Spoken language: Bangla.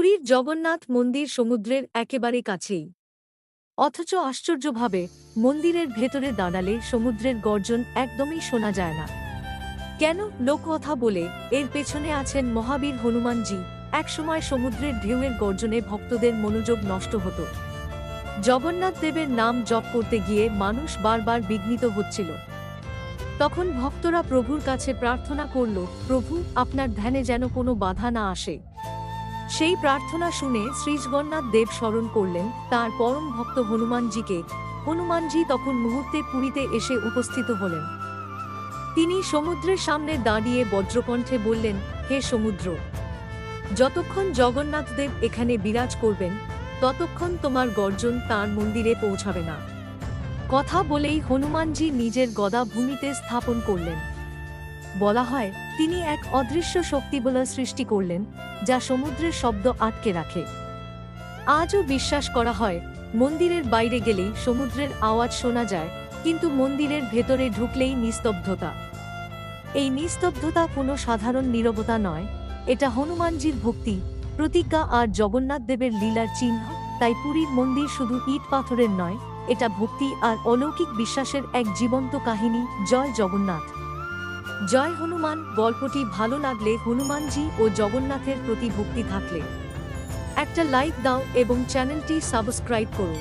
পুরীর জগন্নাথ মন্দির সমুদ্রের একেবারে কাছেই। অথচ আশ্চর্যভাবে মন্দিরের ভেতরে দাঁড়ালে সমুদ্রের গর্জন একদমই শোনা যায় না। কেন? লোককথা বলে এর পেছনে আছেন মহাবীর হনুমানজি। একসময় সমুদ্রের ঢেউয়ের গর্জনে ভক্তদের মনোযোগ নষ্ট হতো। জগন্নাথ দেবের নাম জপ করতে গিয়ে মানুষ বারবার বিঘ্নিত হচ্ছিল। তখন ভক্তরা প্রভুর কাছে প্রার্থনা করল, প্রভু, আপনার ধ্যানে যেন কোনো বাধা না আসে। সেই প্রার্থনা শুনে শ্রীজগন্নাথ দেব স্মরণ করলেন তাঁর পরম ভক্ত হনুমানজিকে। হনুমানজি তখন মুহূর্তে পুরীতে এসে উপস্থিত হলেন। তিনি সমুদ্রের সামনে দাঁড়িয়ে বজ্রকণ্ঠে বললেন, হে সমুদ্র, যতক্ষণ জগন্নাথ দেব এখানে বিরাজ করবেন ততক্ষণ তোমার গর্জন তাঁর মন্দিরে পৌঁছাবে না। কথা বলেই হনুমানজি নিজের গদা ভূমিতে স্থাপন করলেন। বলা হয় তিনি এক অদৃশ্য শক্তিবল সৃষ্টি করলেন, যা সমুদ্রের শব্দ আটকে রাখে। আজও বিশ্বাস করা হয় মন্দিরের বাইরে গেলেই সমুদ্রের আওয়াজ শোনা যায়, কিন্তু মন্দিরের ভেতরে ঢুকলেই নিস্তব্ধতা। এই নিস্তব্ধতা কোনো সাধারণ নীরবতা নয়, এটা হনুমানজির ভক্তি, প্রতিজ্ঞা আর জগন্নাথ দেবের লীলার চিহ্ন। তাই পুরীর মন্দির শুধু ইট পাথরের নয়, এটা ভক্তি আর অলৌকিক বিশ্বাসের এক জীবন্ত কাহিনী। জয় জগন্নাথ, জয় হনুমান। গল্পটি ভালো লাগলে, হনুমানজি ও জগন্নাথের প্রতি ভক্তি থাকলে একটা লাইক দাও এবং চ্যানেলটি সাবস্ক্রাইব করো।